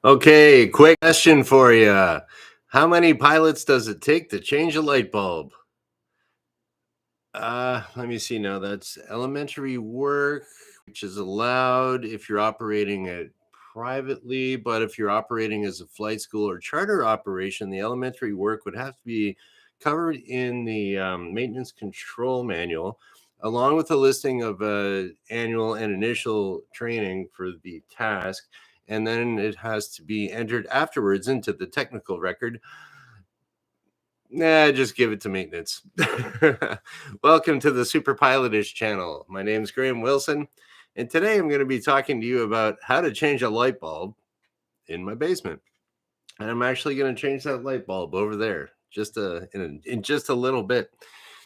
Okay, quick question for you. How many pilots does it take to change a light bulb? Let me see now. That's elementary work, which is allowed if you're operating it privately, but if you're operating as a flight school or charter operation, the elementary work would have to be covered in the maintenance control manual, along with a listing of annual and initial training for the task. And then it has to be entered afterwards into the technical record. Nah, just give it to maintenance. Welcome to the superpilotish channel. My name's Graham Wilson, and today I'm going to be talking to you about how to change a light bulb in my basement. And I'm actually going to change that light bulb over there in just a little bit.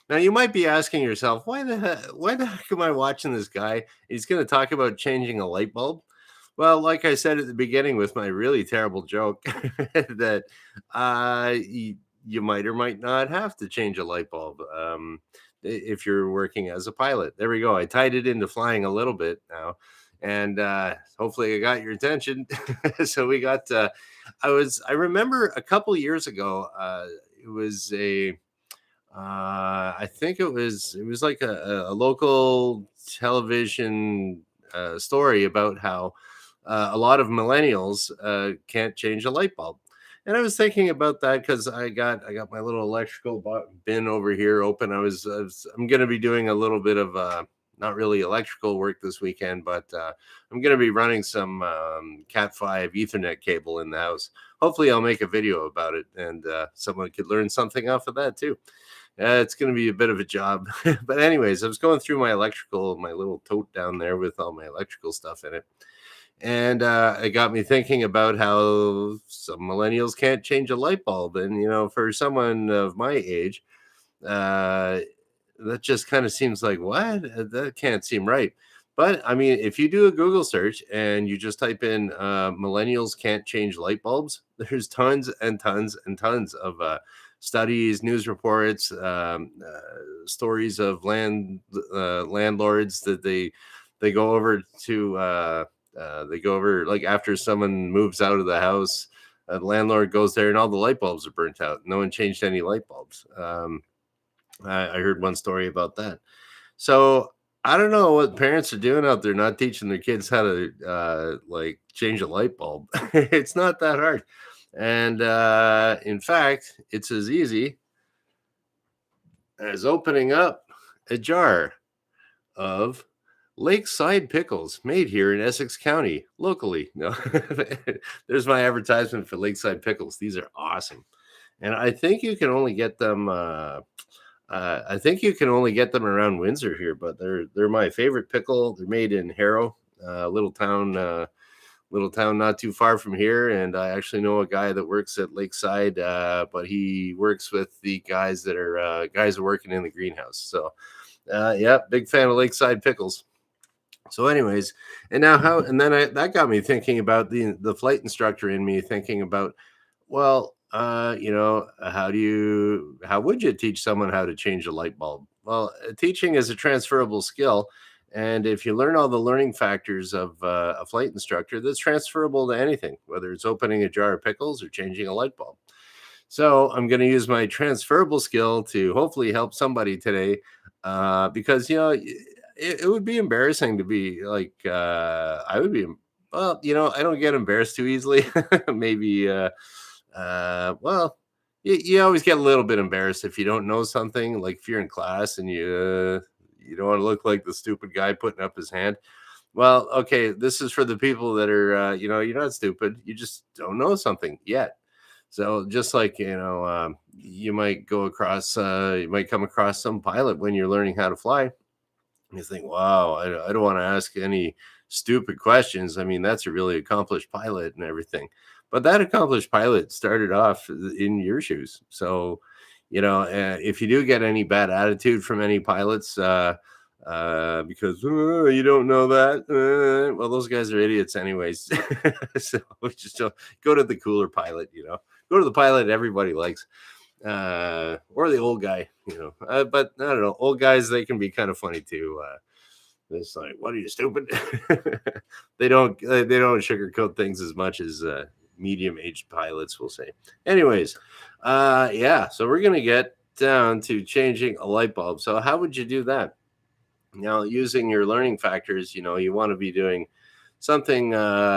Now you might be asking yourself, why the heck am I watching this guy? He's going to talk about changing a light bulb. Well, like I said at the beginning with my really terrible joke, that you might or might not have to change a light bulb if you're working as a pilot. There we go. I tied it into flying a little bit now, and hopefully I got your attention. So we got. I remember a couple years ago. It was a I think it was like a local television story about how a lot of millennials can't change a light bulb. And I was thinking about that because I got my little electrical bin over here open. I'm going to be doing a little bit of not really electrical work this weekend, but I'm going to be running some Cat 5 Ethernet cable in the house. Hopefully, I'll make a video about it, and someone could learn something off of that too. It's going to be a bit of a job. But anyways, I was going through my little tote down there with all my electrical stuff in it. And it got me thinking about how some millennials can't change a light bulb. And, for someone of my age, uh, that just kind of seems like, what? That can't seem right. But I mean, if you do a Google search and you just type in millennials can't change light bulbs, there's tons and tons and tons of studies, news reports, stories of landlords that they go over to. They go over like after someone moves out of the house, the landlord goes there and all the light bulbs are burnt out. No one changed any light bulbs. I heard one story about that. So I don't know what parents are doing out there, not teaching their kids how to like change a light bulb. It's not that hard, and in fact, it's as easy as opening up a jar of lakeside pickles made here in Essex County locally. No, there's my advertisement for lakeside pickles. These are awesome, and I think you can only get them. I think you can only get them around Windsor here, but they're my favorite pickle. They're made in Harrow, little town not too far from here. And I actually know a guy that works at Lakeside, but he works with the guys that are working in the greenhouse. So, yeah, big fan of Lakeside pickles. So, anyways, and now that got me thinking about the flight instructor in me thinking about, well, how would you teach someone how to change a light bulb? Well, teaching is a transferable skill, and if you learn all the learning factors of a flight instructor, that's transferable to anything, whether it's opening a jar of pickles or changing a light bulb. So I'm going to use my transferable skill to hopefully help somebody today, because it would be embarrassing to be like I would be. Well, I don't get embarrassed too easily. Maybe. Well, you always get a little bit embarrassed if you don't know something. Like if you're in class and you don't want to look like the stupid guy putting up his hand. Well, okay, this is for the people that are you're not stupid. You just don't know something yet. So just like you might you might come across some pilot when you're learning how to fly. You think, wow, I don't want to ask any stupid questions. I mean, that's a really accomplished pilot and everything. But that accomplished pilot started off in your shoes. So, if you do get any bad attitude from any pilots, because you don't know that, well, those guys are idiots anyways. So just go to the cooler pilot, go to the pilot everybody likes, or the old guy, but I don't know, old guys, they can be kind of funny too. It's like, what are you, stupid? They don't sugarcoat things as much as medium-aged pilots will say. Anyways, yeah. So we're gonna get down to changing a light bulb. So how would you do that? Now, using your learning factors, you want to be doing something.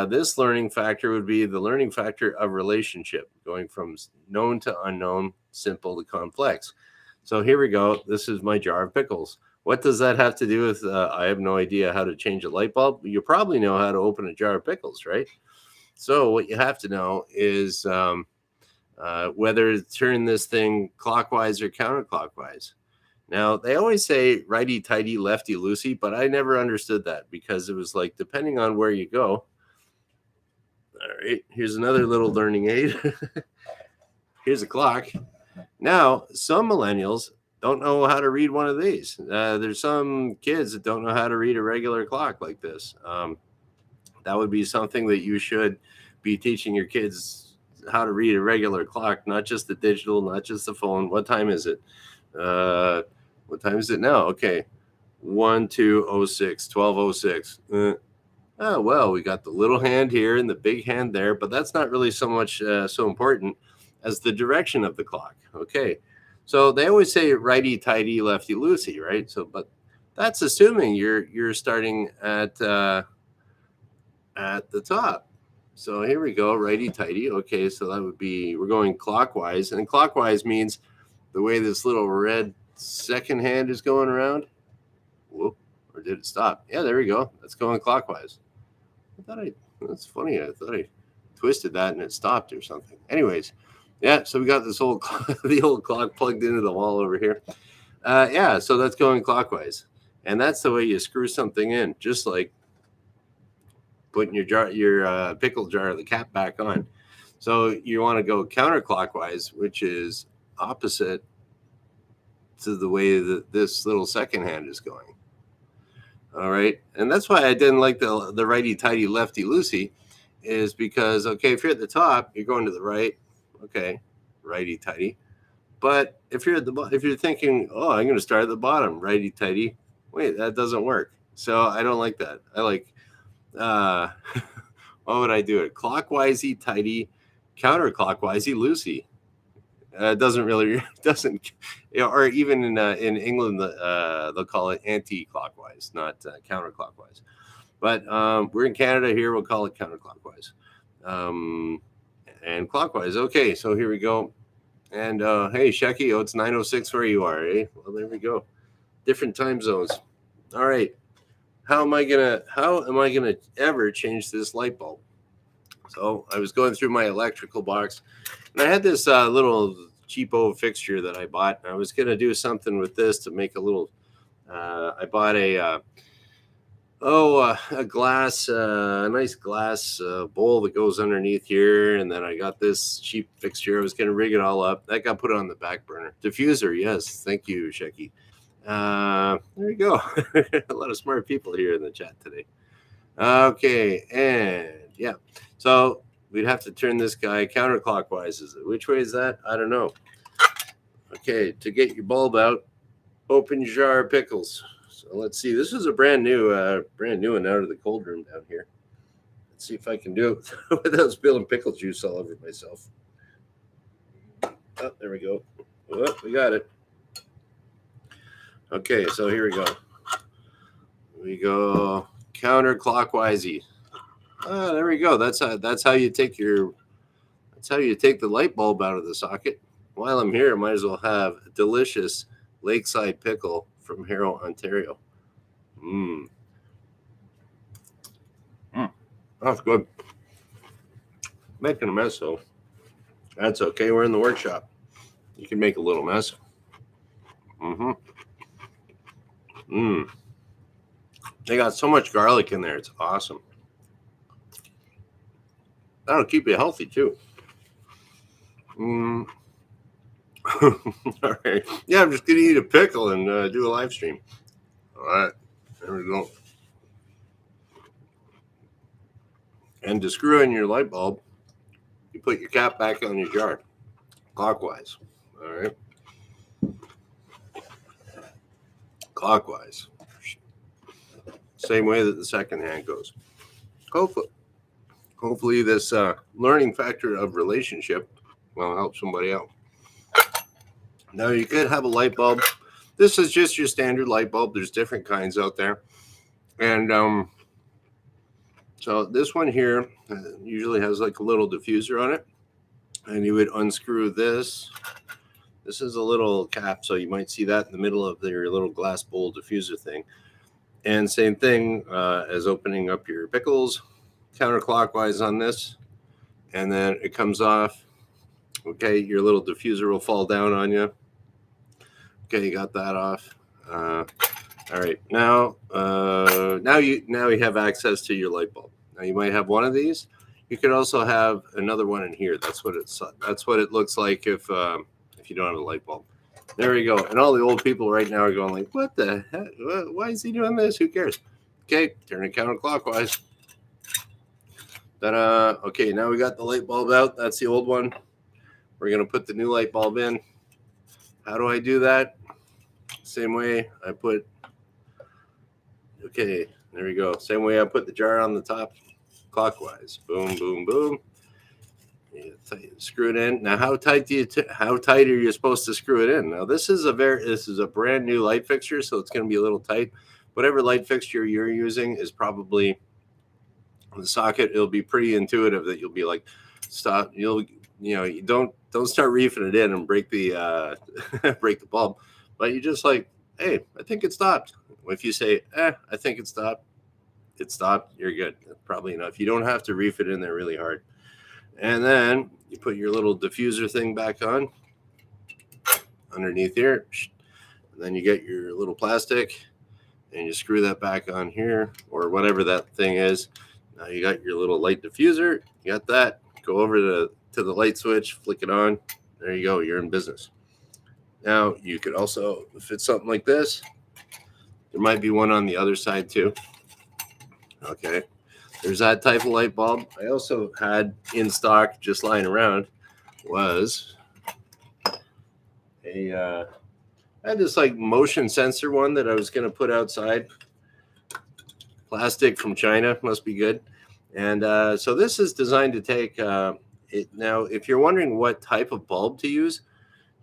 This learning factor would be the learning factor of relationship, going from known to unknown, simple to complex. So here we go. This is my jar of pickles. What does that have to do with? I have no idea how to change a light bulb. You probably know how to open a jar of pickles, right? So what you have to know is whether to turn this thing clockwise or counterclockwise. Now, they always say righty tighty, lefty loosey, but I never understood that because it was like, depending on where you go. All right, here's another little learning aid. Here's a clock. Now, some millennials don't know how to read one of these. There's some kids that don't know how to read a regular clock like this. That would be something that you should be teaching your kids how to read a regular clock, not just the digital, not just the phone. What time is it? What time is it now? Okay. 12:06, 12:06. Oh, well, we got the little hand here and the big hand there, but that's not really so much so important as the direction of the clock. Okay. So they always say righty tighty, lefty loosey, right? So, but that's assuming you're starting at the top. So here we go, righty tighty. Okay, so that would be, we're going clockwise, and clockwise means the way this little red second hand is going around. Whoop, or did it stop? Yeah, there we go. That's going clockwise. That's funny. I thought I twisted that and it stopped or something. Anyways, yeah, so we got this old the old clock plugged into the wall over here. Yeah, so that's going clockwise, and that's the way you screw something in, just like putting your pickle jar, the cap back on. So you want to go counterclockwise, which is opposite to the way that this little second hand is going. All right, and that's why I didn't like the righty tighty, lefty loosey, is because, okay, if you're at the top, you're going to the right. Okay, righty tighty. But if you're thinking, oh, I'm going to start at the bottom, righty tighty. Wait, that doesn't work. So I don't like that. I like, what would I do it? Clockwise-y tighty, counterclockwise-y loosey. Doesn't, or even in England, they'll call it anti-clockwise, not counterclockwise. But we're in Canada here, we'll call it counterclockwise. And clockwise. Okay, so here we go. And hey, Shecky, it's 9:06 where you are, eh? Well, there we go. Different time zones. All right. How am I gonna ever change this light bulb? So I was going through my electrical box, and I had this little cheapo fixture that I bought. And I was gonna do something with this to make a little. I bought a glass, a nice glass bowl that goes underneath here, and then I got this cheap fixture. I was gonna rig it all up. That got put on the back burner. Diffuser, yes, thank you, Shecky. There you go. A lot of smart people here in the chat today. Okay, and yeah, so we'd have to turn this guy counterclockwise. Which way is that? I don't know. Okay, to get your bulb out, open your jar of pickles. So let's see. This is a brand new one out of the cold room down here. Let's see if I can do it without spilling pickle juice all over myself. Oh, there we go. Oh, we got it. Okay, so here we go. We go counterclockwise-y. There we go. That's how you take the light bulb out of the socket. While I'm here, I might as well have a delicious lakeside pickle from Harrow, Ontario. That's good. Making a mess though. That's okay. We're in the workshop. You can make a little mess. They got so much garlic in there. It's awesome. That'll keep you healthy too. All right. Yeah, I'm just gonna eat a pickle and do a live stream. All right. There we go. And to screw in your light bulb, you put your cap back on your jar, clockwise. All right. Clockwise. same way that the second hand goes. Hopefully this learning factor of relationship will help somebody out. Now you could have a light bulb. This is just your standard light bulb. There's different kinds out there. And so this one here usually has like a little diffuser on it. And you would unscrew this. This is a little cap, so you might see that in the middle of your little glass bowl diffuser thing. And same thing as opening up your pickles, counterclockwise on this. And then it comes off. Okay, your little diffuser will fall down on you. Okay, you got that off. All right, now you have access to your light bulb. Now you might have one of these. You could also have another one in here. That's what it looks like if you don't have a light bulb. There we go. And all the old people right now are going like, "What the heck? Why is he doing this? Who cares?" Okay, turn it counterclockwise. Ta-da! Okay, now we got the light bulb out. That's the old one. We're gonna put the new light bulb in. How do I do that? Same way I put. Okay, there we go. Same way I put the jar on the top, clockwise. Boom, boom, boom. Screw it in. Now, how tight are you supposed to screw it in? Now, this is a brand new light fixture, so it's going to be a little tight. Whatever light fixture you're using is probably the socket. It'll be pretty intuitive that you'll be like, stop. You don't start reefing it in and break the break the bulb, but you just like, hey, I think it stopped. If you say, I think it stopped, you're good. Probably enough. You don't have to reef it in there really hard. And then you put your little diffuser thing back on underneath here. And then you get your little plastic and you screw that back on here or whatever that thing is. Now you got your little light diffuser. You got that. Go over to the light switch, flick it on. There you go. You're in business. Now you could also fit something like this. There might be one on the other side too. Okay. There's that type of light bulb. I also had in stock, just lying around, was I had this like motion sensor one that I was going to put outside. Plastic from China, must be good. And so this is designed to take it. Now, if you're wondering what type of bulb to use,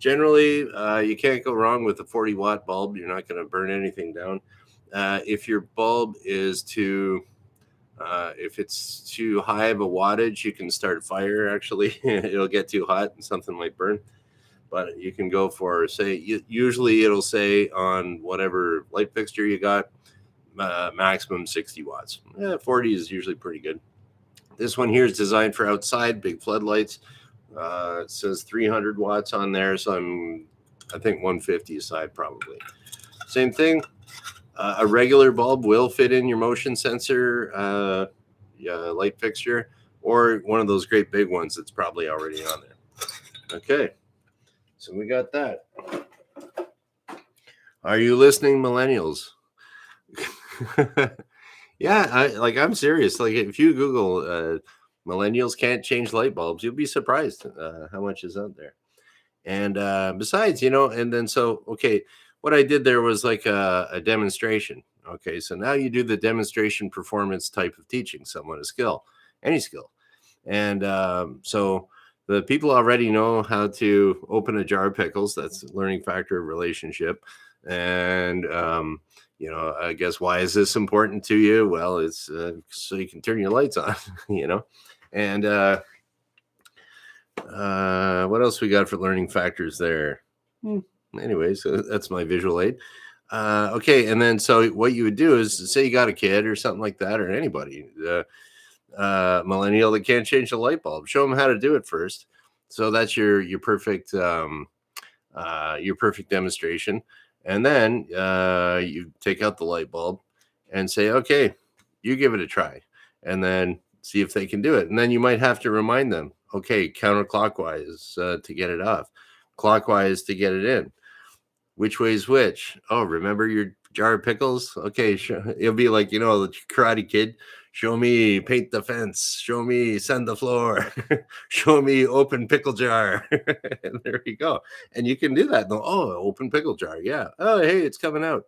generally you can't go wrong with a 40-watt bulb. You're not going to burn anything down. If your bulb is if it's too high of a wattage, you can start a fire. Actually, it'll get too hot and something might burn. But you can go for, usually it'll say on whatever light fixture you got, maximum 60 watts. 40 is usually pretty good. This one here is designed for outside, big floodlights. It says 300 watts on there, so I think 150 aside probably. Same thing. A regular bulb will fit in your motion sensor light fixture, or one of those great big ones that's probably already on there. Okay, so we got that. Are you listening, millennials? Yeah, I'm serious. Like if you Google millennials can't change light bulbs, you'll be surprised how much is out there. And besides, and then what I did there was like a demonstration. Okay, so now you do the demonstration performance type of teaching someone a skill, any skill. And so the people already know how to open a jar of pickles. That's learning factor of relationship. And, I guess why is this important to you? Well, it's so you can turn your lights on, And what else we got for learning factors there? Anyways, that's my visual aid. Okay, and then so what you would do is say you got a kid or something like that, or anybody, millennial that can't change the light bulb. Show them how to do it first. So that's your perfect demonstration. And then you take out the light bulb and say, okay, you give it a try, and then see if they can do it. And then you might have to remind them, okay, counterclockwise to get it off, clockwise to get it in. Which way is which? Oh, remember your jar of pickles? Okay, it'll be like, the Karate Kid. Show me paint the fence. Show me sand the floor. Show me open pickle jar. And there you go. And you can do that. Oh, open pickle jar. Yeah. Oh, hey, it's coming out.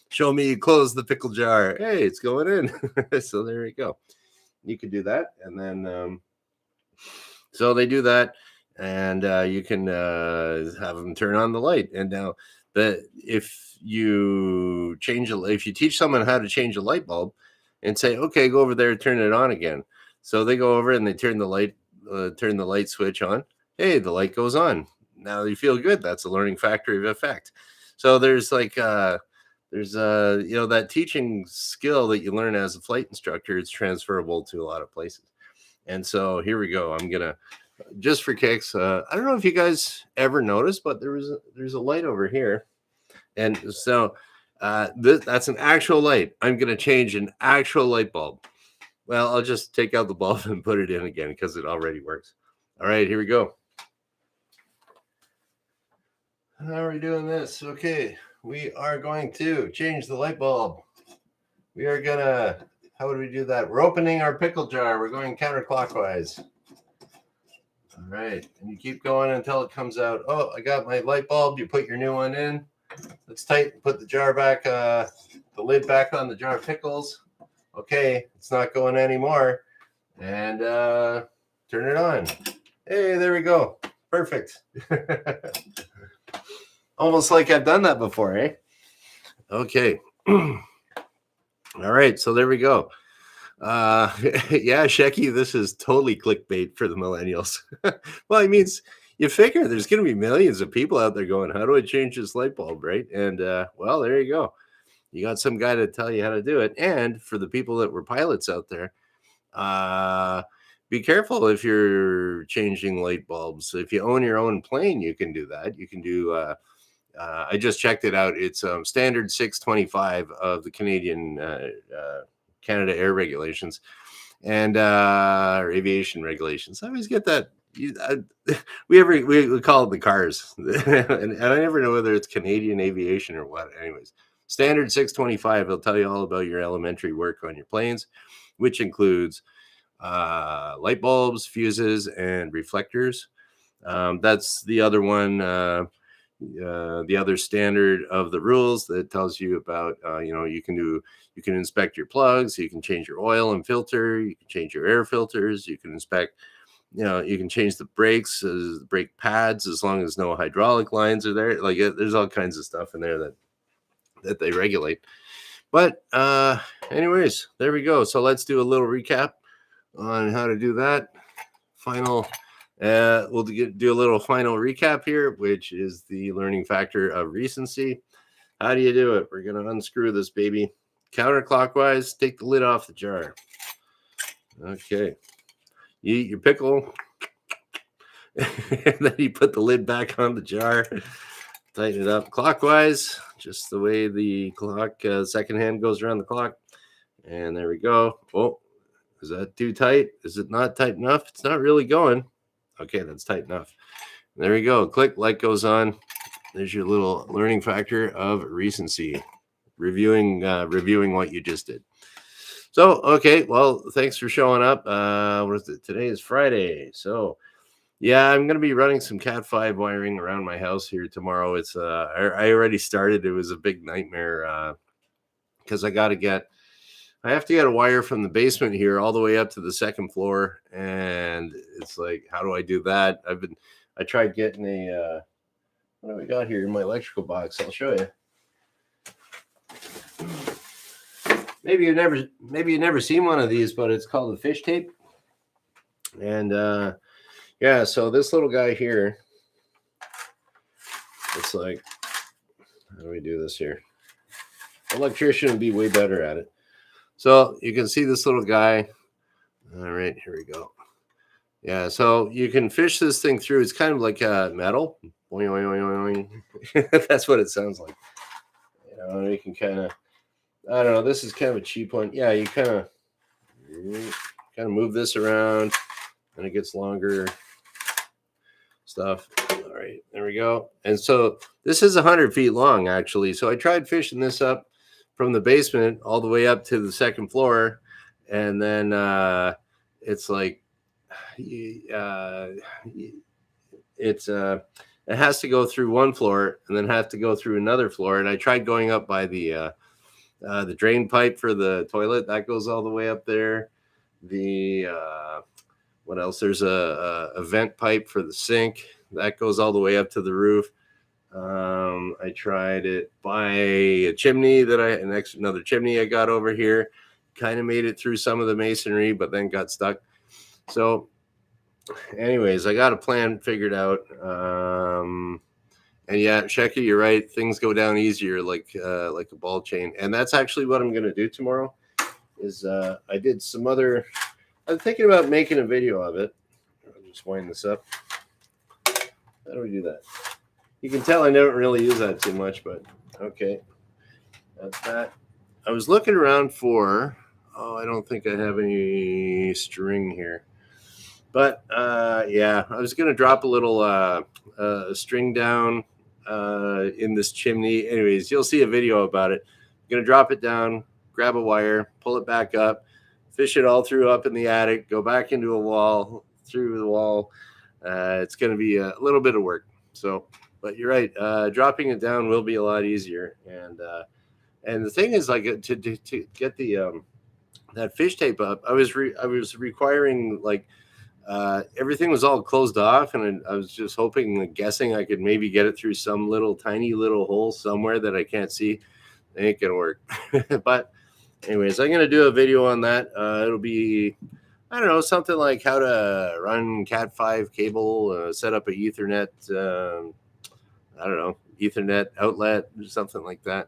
Show me you close the pickle jar. Hey, it's going in. So there you go. You could do that. And then, so they do that. And you can have them turn on the light. And now, if you teach someone how to change a light bulb and say, okay, go over there, turn it on again. So they go over and they turn the light switch on. Hey, the light goes on. Now you feel good. That's a learning factor effect. So there's that teaching skill that you learn as a flight instructor. It's transferable to a lot of places. And so here we go. I'm gonna, just for kicks. I don't know if you guys ever noticed, but there's a light over here, and so that's an actual light. I'm gonna change an actual light bulb. Well, I'll just take out the bulb and put it in again because it already works. All right, here we go. How are we doing this? Okay, we are going to change the light bulb. We are gonna, how would we do that? We're opening our pickle jar. We're going counterclockwise. All right, and you keep going until it comes out. Oh, I got my light bulb. You put your new one in. Let's tighten, put the jar back, the lid back on the jar of pickles. Okay, it's not going anymore. And turn it on. Hey, there we go. Perfect. Almost like I've done that before, eh? Okay. All right, so there we go. Yeah, Shecky, this is totally clickbait for the millennials. Well, it means you figure there's going to be millions of people out there going, how do I change this light bulb, right? And well, there you go. You got some guy to tell you how to do it. And for the people that were pilots out there, be careful if you're changing light bulbs. If you own your own plane, you can do that. You can do I just checked it out. It's standard 625 of the Canada Air Regulations and or aviation regulations. I always get that. We call it the cars, and I never know whether it's Canadian aviation or what. Anyways, standard 625 will tell you all about your elementary work on your planes, which includes light bulbs, fuses, and reflectors. That's the other one. The other standard of the rules that tells you about, you can inspect your plugs, you can change your oil and filter, you can change your air filters, you can inspect, you can change the brakes, brake pads, as long as no hydraulic lines are there. Like there's all kinds of stuff in there that they regulate. But anyways, there we go. So let's do a little recap on how to do that. We'll do a little final recap here, which is the learning factor of recency. How do you do it? We're going to unscrew this baby counterclockwise. Take the lid off the jar. Okay. You eat your pickle. And then you put the lid back on the jar. Tighten it up clockwise, just the way the clock, second hand goes around the clock. And there we go. Oh, is that too tight? Is it not tight enough? It's not really going. Okay, that's tight enough. There we go. Click, light goes on. There's your little learning factor of recency. Reviewing what you just did. So, okay, well, thanks for showing up. What is it? Today is Friday. So, yeah, I'm going to be running some Cat 5 wiring around my house here tomorrow. It's I already started. It was a big nightmare because I have to get a wire from the basement here all the way up to the second floor. And it's like, how do I do that? I tried getting what do we got here in my electrical box? I'll show you. Maybe you've never seen one of these, but it's called a fish tape. And yeah, so this little guy here, it's like, how do we do this here? Electrician would be way better at it. So you can see this little guy. All right, here we go. Yeah, so you can fish this thing through. It's kind of like metal. Boing, boing, boing, boing. That's what it sounds like. You can kind of, I don't know, this is kind of a cheap one. Yeah, you kind of move this around and it gets longer stuff. All right, there we go. And so this is 100 feet long, actually. So I tried fishing this up from the basement all the way up to the second floor, and then it's like it has to go through one floor and then have to go through another floor. And I tried going up by the The drain pipe for the toilet, that goes all the way up there. The what else? There's a vent pipe for the sink that goes all the way up to the roof. I tried it by a chimney another chimney I got over here. Kind of made it through some of the masonry, but then got stuck. So, anyways, I got a plan figured out. And yeah, Shecky, you're right. Things go down easier, like a ball chain, and that's actually what I'm going to do tomorrow. Is I did some other. I'm thinking about making a video of it. I'll just wind this up. How do we do that? You can tell I don't really use that too much, but okay. That's that. I was looking around for. Oh, I don't think I have any string here. But yeah, I was going to drop a little string down in this chimney. Anyways, you'll see a video about it. I'm going to drop it down, grab a wire, pull it back up, fish it all through up in the attic, go back into a wall, through the wall. It's going to be a little bit of work. So, but you're right. Dropping it down will be a lot easier. And the thing is, like, to get the that fish tape up, I was requiring, like, everything was all closed off, and I was just hoping and guessing I could maybe get it through some tiny little hole somewhere that I can't see. It ain't gonna work. But anyways, I'm gonna do a video on that. It'll be, I don't know, something like how to run Cat5 cable, set up a Ethernet, I don't know, Ethernet outlet or something like that.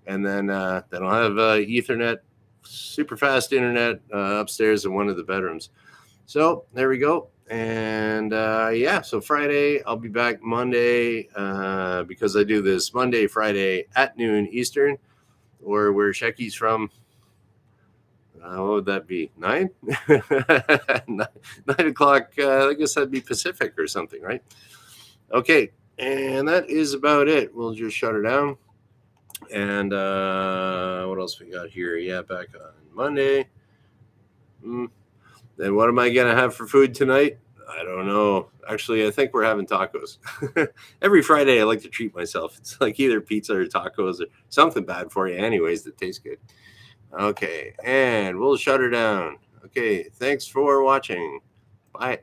And then I'll have Ethernet, super fast internet upstairs in one of the bedrooms. So there we go. And yeah, so Friday, I'll be back Monday because I do this Monday, Friday at noon Eastern, or where Shecky's from. What would that be? 9? 9 o'clock. I guess that'd be Pacific or something, right? Okay. And that is about it. We'll just shut her down. And what else we got here? Yeah, back on Monday. Then what am I going to have for food tonight? I don't know. Actually, I think we're having tacos. Every Friday, I like to treat myself. It's like either pizza or tacos or something bad for you anyways that tastes good. Okay, and we'll shut her down. Okay, thanks for watching. Bye.